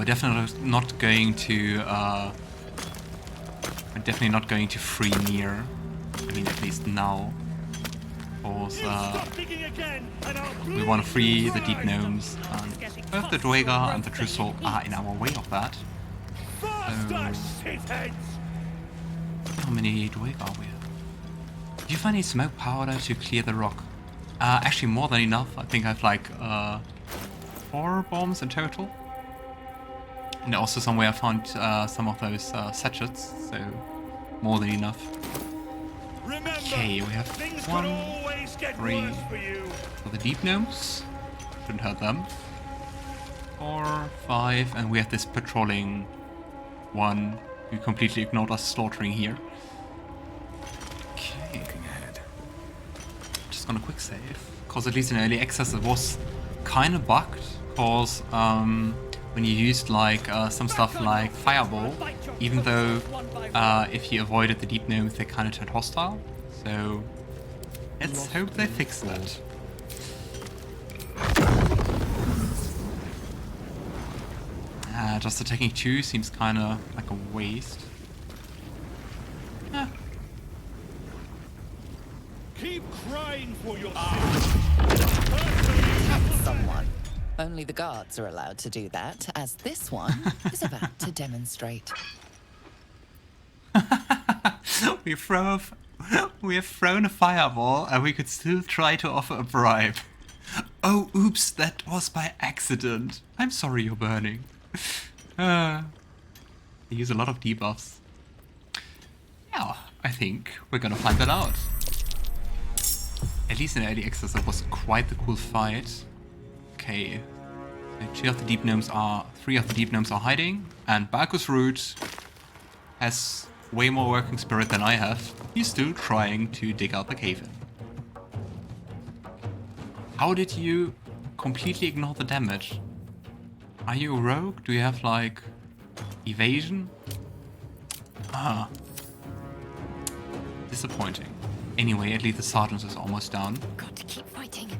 we're definitely not going to free Nere. I mean, at least now. Because we want to free the Deep Gnomes, and both the Dwegar and the True Soul are in our way of that. So, how many Dwegar we have? Do you find any smoke powder to clear the rock? Actually more than enough. I think I have like 4 bombs in total. And also somewhere I found some of those sachets, so more than enough. Okay, we have 1, 3 for the Deep Gnomes. Shouldn't hurt them. 4, 5, and we have this patrolling one who completely ignored us slaughtering here. Okay. Just gonna quick save. Because at least in early access it was kind of bugged. Because when you used like some stuff like Fireball, even though if you avoided the Deep Gnomes they kind of turned hostile. So let's hope they fix that. Just attacking 2 seems kind of like a waste. Keep crying for your someone. Only the guards are allowed to do that, as this one is about to demonstrate. We have thrown a fireball and we could still try to offer a bribe. Oh, oops, that was by accident. I'm sorry you're burning. They use a lot of debuffs. Yeah, I think we're gonna find that out. At least in early access it was quite the cool fight. Okay, so 3 of the Deep Gnomes are hiding, and Balgus Root has way more working spirit than I have. He's still trying to dig out the cave in. How did you completely ignore the damage? Are you a rogue? Do you have like evasion? Disappointing. Anyway, at least the sergeant is almost done. Got to keep fighting.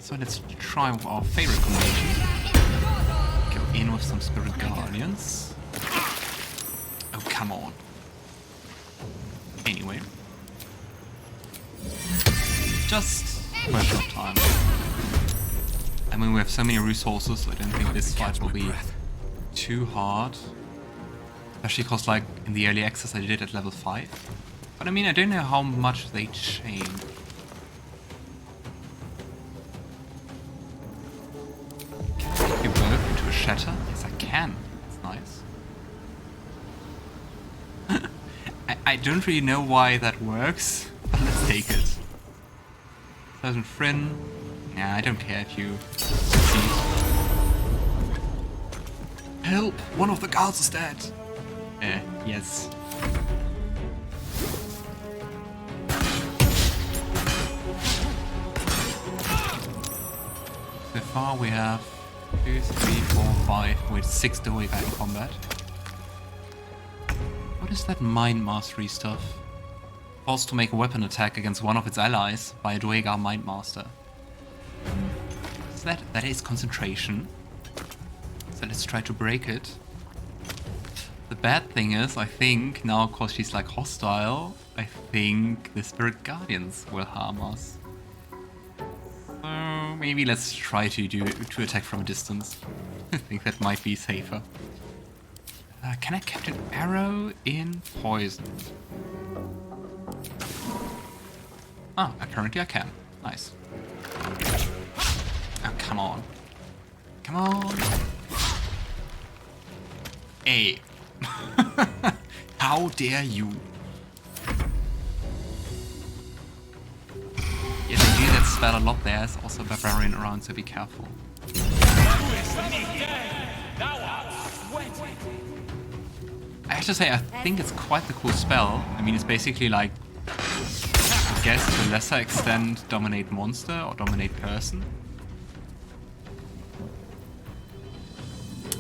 So let's try with our favorite combination. Go in with some Spirit Guardians. Oh, come on. Anyway. Just a question of time. I mean, we have so many resources, so I don't think this fight will be too hard. Especially because, like, in the early access I did it at level 5. But I mean, I don't know how much they changed. Can I make you both into a shatter? Yes, I can. That's nice. I don't really know why that works, but let's take it. 1000 Frin. Nah, I don't care if you succeed. Help! One of the guards is dead! Yes. So far we have 2, 3, 4, 5 with 6 Dwegar in combat. What is that mind mastery stuff? Forced to make a weapon attack against one of its allies by a Dwegar mind master. So that is concentration. So let's try to break it. The bad thing is, I think, now because she's like hostile, I think the Spirit Guardians will harm us. So maybe let's try to attack from a distance. I think that might be safer. Can I catch an arrow in poison? Ah, apparently I can. Nice. Oh, come on. Come on. Hey. How dare you? Yeah, they do that spell a lot. There's also a barbarian around, so be careful. I have to say, I think it's quite the cool spell. I mean, it's basically like, I guess to a lesser extent, dominate monster or dominate person.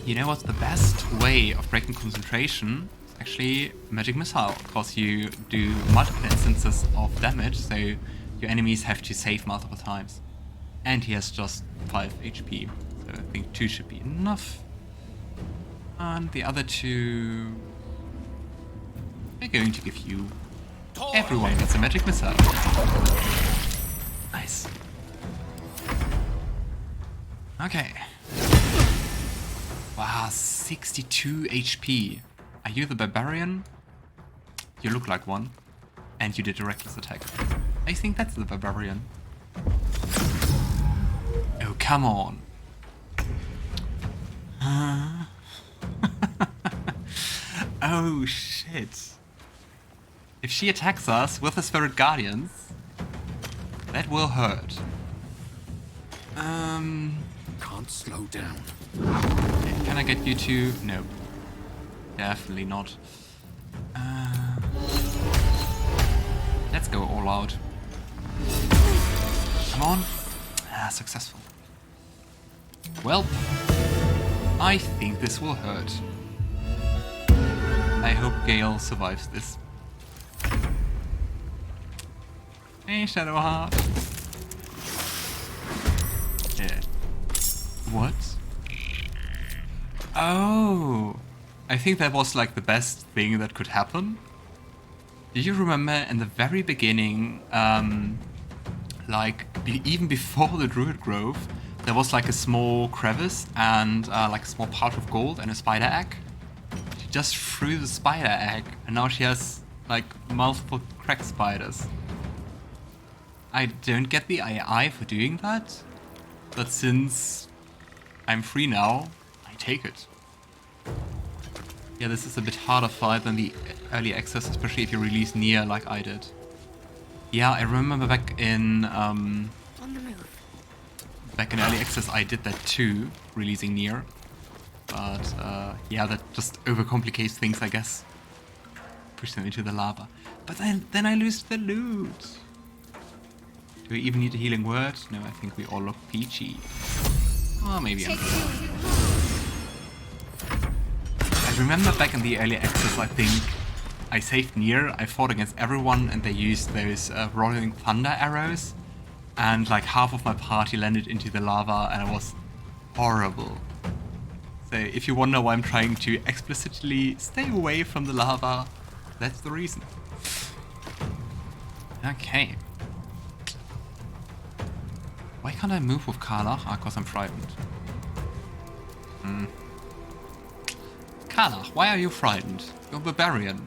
You know what's the best way of breaking concentration? It's actually Magic Missile, because you do multiple instances of damage, so your enemies have to save multiple times. And he has just 5 HP, so I think 2 should be enough. And the other two... We're going to give you... Everyone gets a magic missile. Nice. Okay. Wow, 62 HP. Are you the barbarian? You look like one. And you did a reckless attack. I think that's the barbarian. Oh, come on. Oh, shit. If she attacks us with the Spirit Guardians, that will hurt. Can't slow down. Okay, can I get you to... No. Definitely not. Let's go all out. Come on. Ah, successful. Well, I think this will hurt. I hope Gale survives this. Hey, Shadowheart. Yeah. What? Oh! I think that was like the best thing that could happen. Do you remember in the very beginning, even before the Druid Grove, there was like a small crevice and like a small pouch of gold and a spider egg? She just threw the spider egg and now she has like multiple crack spiders. I don't get the AI for doing that, but since I'm free now, I take it. Yeah, this is a bit harder fight than the early access, especially if you release Nere like I did. Yeah, I remember back in early access I did that too, releasing Nere. But yeah, that just overcomplicates things, I guess. Push them into the lava. But then I lose the loot. Do we even need a healing word? No, I think we all look peachy. Oh, maybe I'm wrong. I remember back in the early access, I think I saved Nere, I fought against everyone and they used those rolling thunder arrows and like half of my party landed into the lava and it was horrible. So if you wonder why I'm trying to explicitly stay away from the lava, that's the reason. Okay. Why can't I move with Karlach? Ah, because I'm frightened. Karlach, why are you frightened? You're a barbarian.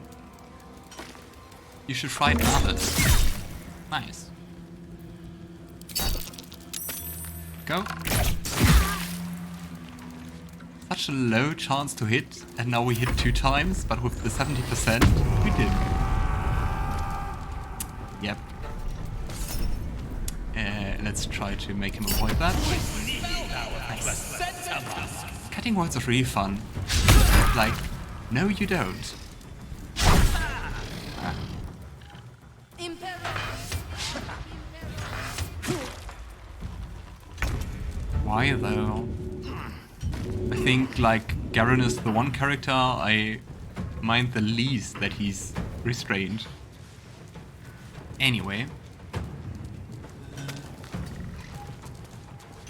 You should frighten others. Nice. Go. Such a low chance to hit, and now we hit 2 times, but with the 70%, we did. Yep. Let's try to make him avoid that. Nice. Cutting words is really fun. Like, no you don't. Why though? I think like Garon is the one character I mind the least that he's restrained. Anyway.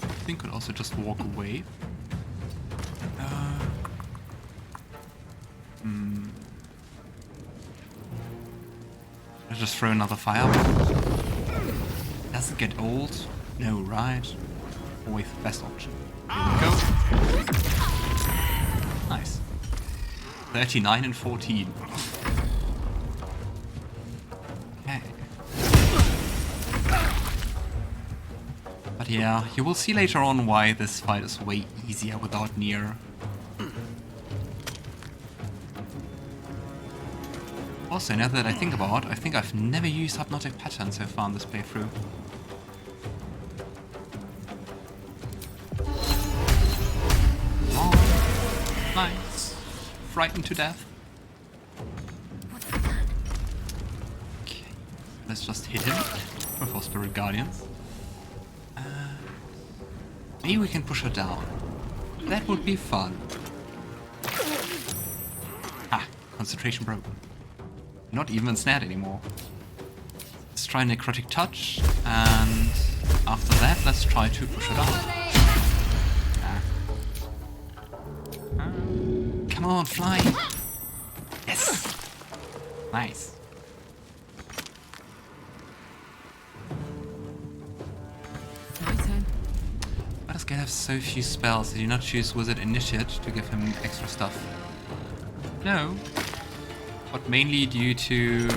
I think I'll also just walk away. I'll just throw another fireball. Does it get old? No, right? Always the best option. Here we go. Nice. 39 and 14. Okay. But yeah, you will see later on why this fight is way easier without Nere. Also, now that I think about it, I think I've never used Hypnotic Pattern so far in this playthrough. Oh, nice. Frightened to death. Okay, let's just hit him with our Spirit Guardians. Maybe we can push her down. That would be fun. Ah, concentration broken. Not even ensnared anymore. Let's try Necrotic Touch, and after that, let's try to push it up. on, fly. Yes. Nice. My turn. Why does Gale have so few spells? Did you not choose Wizard Initiate to give him extra stuff? No. But mainly due to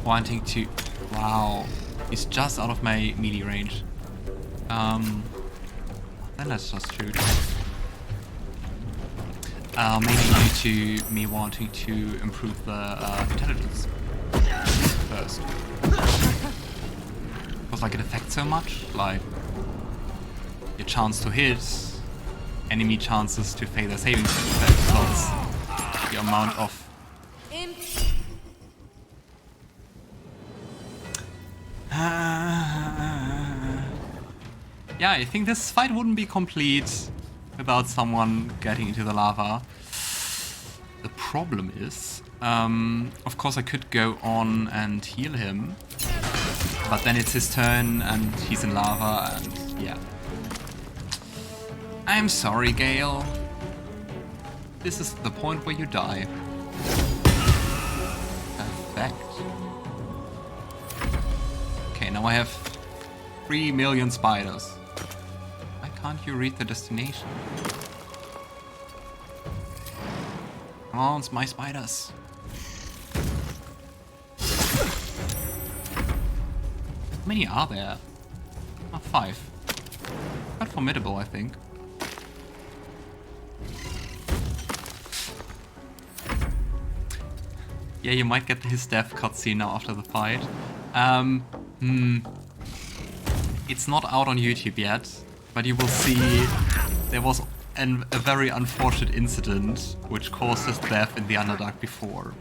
wanting to... Wow. He's just out of my melee range. Then that's just true. Mainly due to me wanting to improve the intelligence first. Because like it affects so much, like your chance to hit, enemy chances to fail their saving throws, plus the amount of yeah, I think this fight wouldn't be complete without someone getting into the lava. The problem is, of course I could go on and heal him, but then it's his turn and he's in lava and yeah. I'm sorry, Gale. This is the point where you die. Perfect. Okay, now I have 3 million spiders. Why can't you read the destination? Come on, it's my spiders. How many are there? Oh, 5. Quite formidable, I think. Yeah, you might get his death cutscene now after the fight. It's not out on YouTube yet, but you will see there was a very unfortunate incident which caused his death in the Underdark before.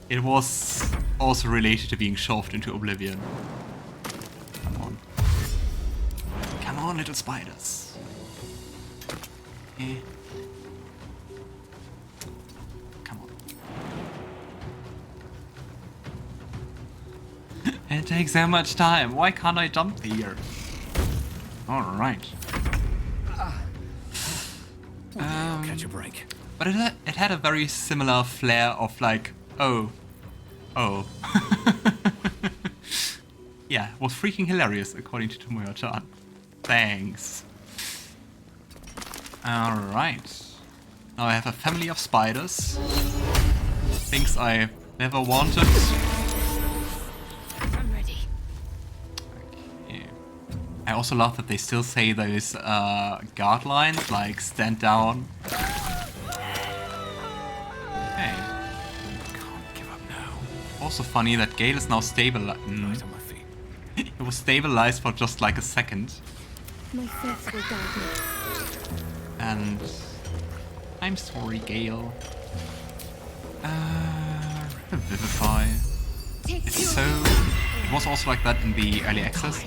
It was also related to being shoved into oblivion. Come on. Come on, little spiders. Eh. Come on. It takes so much time. Why can't I jump here? Alright. Catch a break. But it had a very similar flair of like, oh. Yeah, it was freaking hilarious according to Tomoyo-chan. Thanks. Alright. Now I have a family of spiders. Things I never wanted. I'm ready. Okay. I also love that they still say those guard lines, like stand down. Hey. Can't give up now. Also funny that Gale is now stabilized. Right on my feet. It was stabilized for just like a second. My faith will guide me. And I'm sorry, Gale. Revivify. It's so... It was also like that in the early access.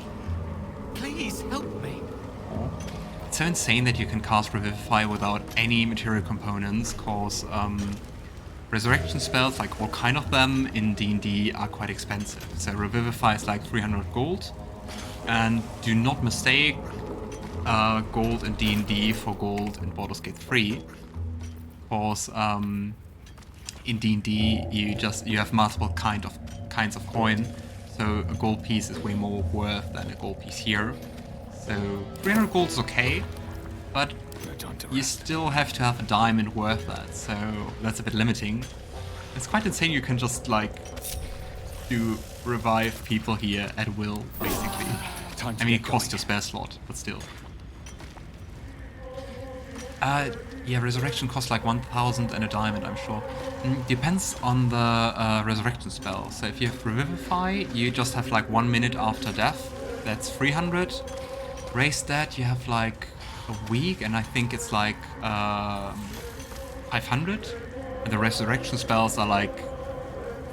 Please help me. It's so insane that you can cast Revivify without any material components, cause resurrection spells, like all kind of them in D&D, are quite expensive. So Revivify is like 300 gold. And do not mistake gold in D&D for gold in Baldur's Gate 3. Cause in D&D you have multiple kinds of coin. So a gold piece is way more worth than a gold piece here. So 300 gold is okay, but you still have to have a diamond worth that, so that's a bit limiting. It's quite insane you can just like do revive people here at will, basically. I mean, it costs your spare slot, but still. Yeah, resurrection costs like 1,000 and a diamond, I'm sure. Depends on the resurrection spell. So if you have Revivify, you just have like 1 minute after death. That's 300. Raise that, you have like a week, and I think it's like 500. And the resurrection spells are like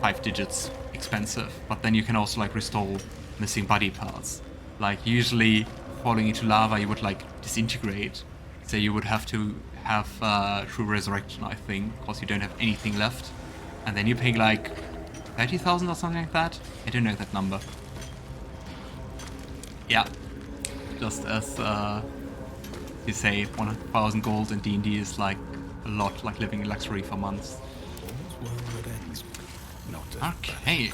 5 digits expensive. But then you can also like restore missing body parts. Like usually falling into lava, you would like disintegrate. So you would have to have True Resurrection, I think, because you don't have anything left. And then you pay like 30,000 or something like that. I don't know that number. Yeah. Just as you say, 100,000 gold in D&D is like a lot, like living in luxury for months. Okay.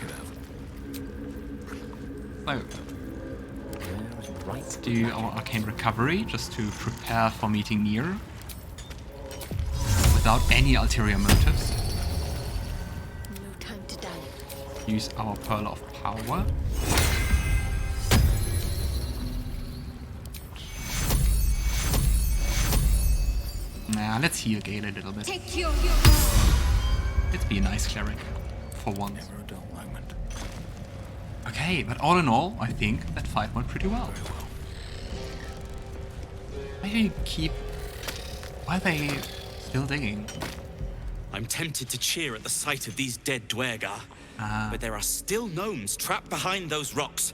So, let's do our arcane recovery just to prepare for meeting Nere without any ulterior motives. No time to die. Use our Pearl of Power. Nah, let's heal Gale a little bit. Take your Let's be a nice cleric for once. Never a dull moment. Okay, but all in all, I think that fight went pretty well. Very well. Maybe keep... Why are they still digging? I'm tempted to cheer at the sight of these dead Dwergar, but there are still gnomes trapped behind those rocks.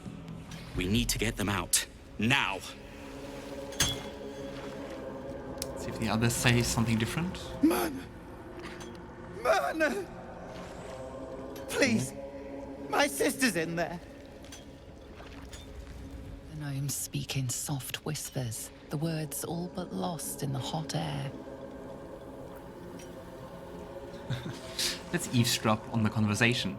We need to get them out. Now! See if the others say something different. Man! Please! My sister's in there! The gnomes speak in soft whispers, the words all but lost in the hot air. Let's eavesdrop on the conversation.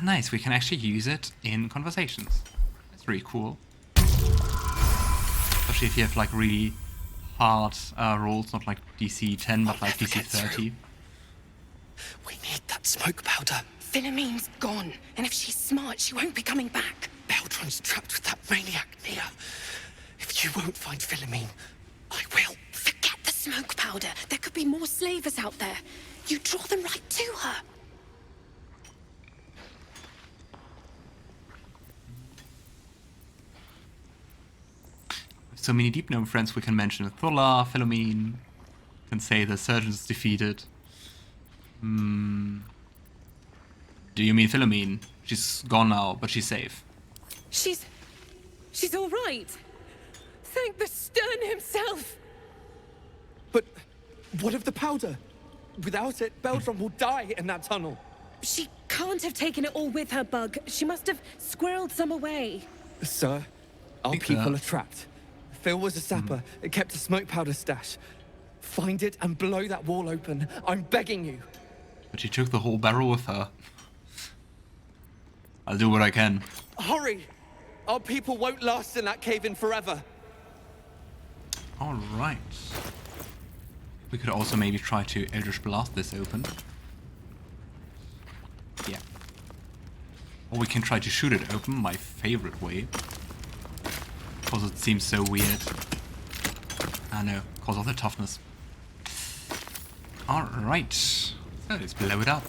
Nice, we can actually use it in conversations. That's really cool. Especially if you have like really hard rolls, not like DC 10, but like DC 30. We need that smoke powder. Philommene's gone, and if she's smart, she won't be coming back. Baldur's trapped with that maniac Nere. If you won't find Philomene, I will. Forget the smoke powder. There could be more slavers out there. You draw them right to her. So many Deep Gnome friends we can mention. Thola, Philomene. Can say the surgeon's defeated. Do you mean Philomene? She's gone now, but she's safe. She's all right. Thank the Stern himself. But what of the powder? Without it, Baldur will die in that tunnel. She can't have taken it all with her, Bug. She must have squirreled some away. Sir, our Think people that- are trapped. Phil was a sapper. It kept a smoke powder stash. Find it and blow that wall open. I'm begging you. But she took the whole barrel with her. I'll do what I can. Hurry! Our people won't last in that cave-in forever. Alright. We could also maybe try to Eldritch Blast this open. Yeah. Or we can try to shoot it open, my favorite way. Because it seems so weird. I know, because of the toughness. Alright. So let's blow it up.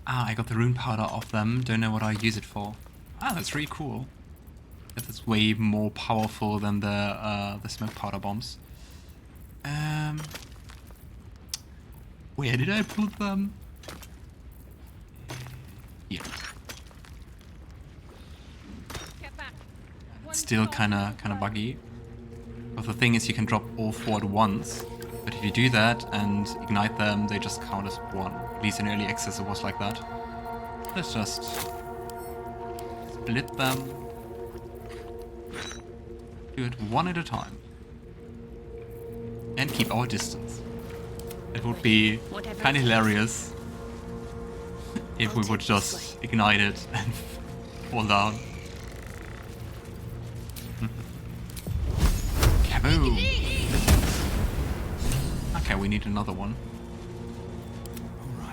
I got the rune powder off them. Don't know what I use it for. That's really cool. That is way more powerful than the smoke powder bombs. Where did I put them? Here. It's still kinda buggy. But the thing is, you can drop all 4 at once. But if you do that and ignite them, they just count as 1. At least in early access it was like that. Let's just split them. Do it 1 at a time. And keep our distance. It would be kinda hilarious if we would just ignite it and fall down. Kaboom! Okay, we need another one.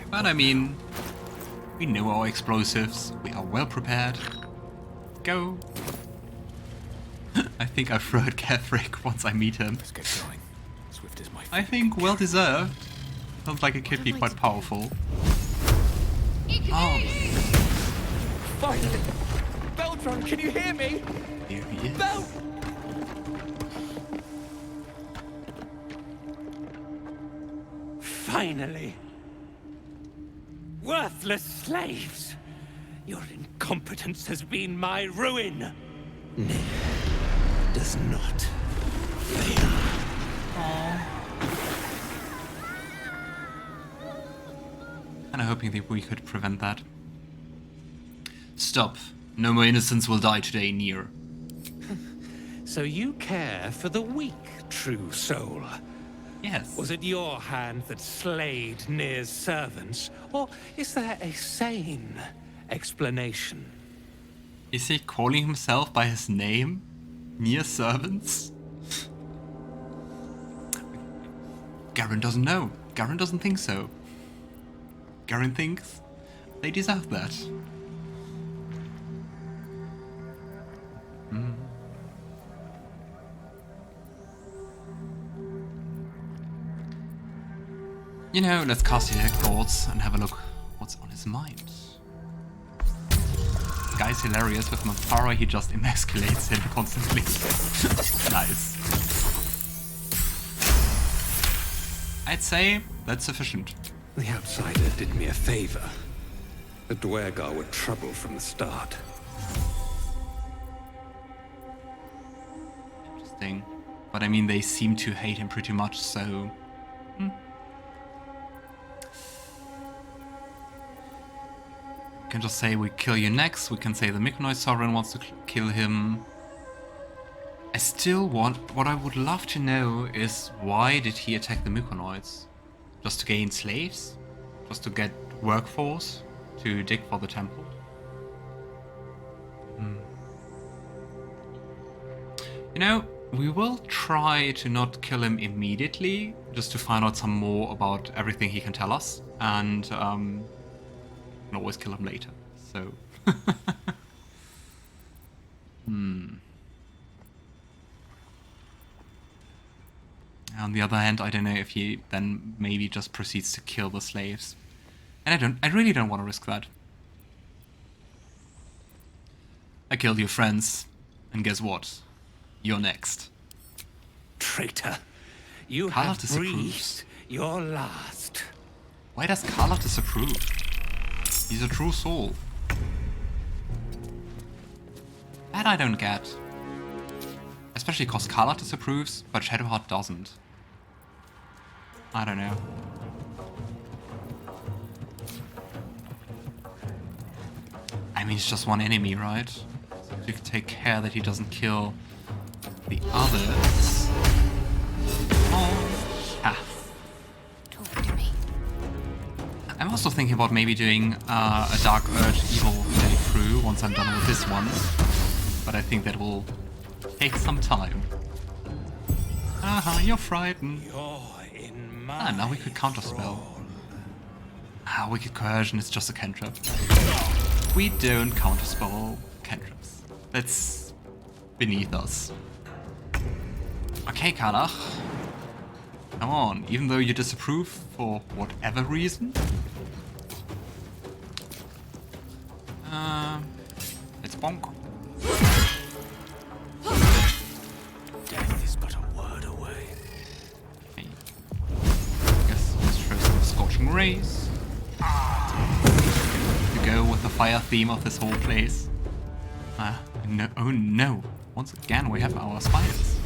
But I mean, we know our explosives. We are well prepared. Go! I think I'll throw at Kefric once I meet him. Let's get going. Swift is my I think well deserved. Sounds like it could be quite powerful. Oh, Finally! Baldur, can you hear me? there he is. Bel! Finally! Worthless slaves! Your incompetence has been my ruin! Nere does not fail. And I'm hoping that we could prevent that. Stop. No more innocents will die today, Nere. So you care for the weak, True Soul? Yes. Was it your hand that slayed Nere's servants? Or is there a sane explanation? Is he calling himself by his name? Nere's servants? Garon doesn't know. Garon doesn't think so. Garon thinks they deserve that. You know, let's cast Detect Thoughts and have a look what's on his mind. This guy's hilarious. With Minthara, he just emasculates him constantly. Nice. I'd say that's sufficient. The outsider did me a favor. The Dwergar were trouble from the start. Interesting. But I mean, they seem to hate him pretty much, so... We can just say we kill you next. We can say the Mykonoid Sovereign wants to kill him. I still want... What I would love to know is why did he attack the Mykonoids? Just to gain slaves? Just to get workforce? To dig for the temple? You know, we will try to not kill him immediately, just to find out some more about everything he can tell us, and can always kill him later, so... On the other hand, I don't know if he then maybe just proceeds to kill the slaves. And I really don't want to risk that. I killed your friends, and guess what? You're next. Traitor, you Karlach have disapproves. breathed your last. Why does Karlach disapprove? He's a true soul. That I don't get. Especially because Karlach disapproves, but Shadowheart doesn't. I don't know. I mean, it's just one enemy, right? So you can take care that he doesn't kill the others. Oh, Talk to me. I'm also thinking about maybe doing a Dark Urge Evil playthrough once I'm done with this one. But I think that will take some time. You're frightened. You're in my Now we could counterspell. Wicked Coercion is just a cantrip. We don't counterspell cantrips. That's beneath us. Okay, Karlach. Come on, even though you disapprove for whatever reason. Let's bonk. death is but a word away. Okay. I guess let's throw some Scorching Rays. To go with the fire theme of this whole place. No, oh no. Once again, we have our spiders.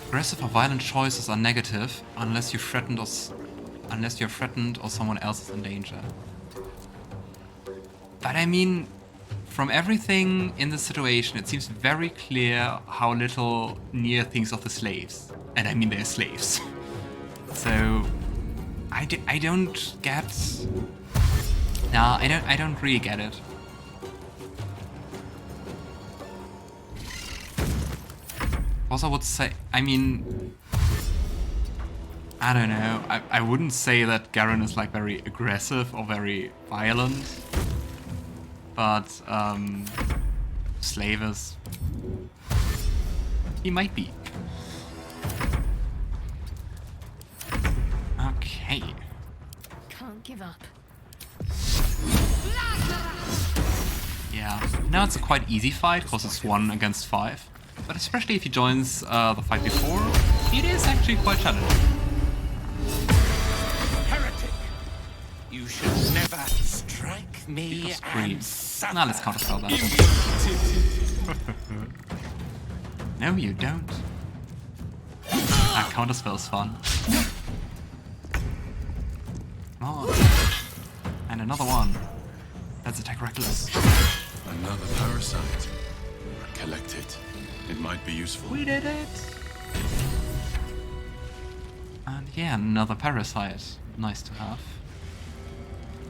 Aggressive or violent choices are negative unless you're threatened or someone else is in danger. But I mean, from everything in this situation, it seems very clear how little Nere thinks of the slaves. And I mean, they're slaves. So, I don't get... Nah, I don't really get it. Also, I would say, I mean, I don't know. I wouldn't say that Garon is like very aggressive or very violent, but Slavers, he might be. Okay. Can't give up. Yeah. Now it's a quite easy fight because it's 1 against 5. But especially if he joins the fight before, it is actually quite challenging. Heretic! You should never strike me and suffer. Now let's counterspell that. No, you don't. Ah, counterspell's fun. Oh. And another one. Let's attack reckless. Another parasite. Collect it. It might be useful. We did it! And yeah, another parasite. Nice to have.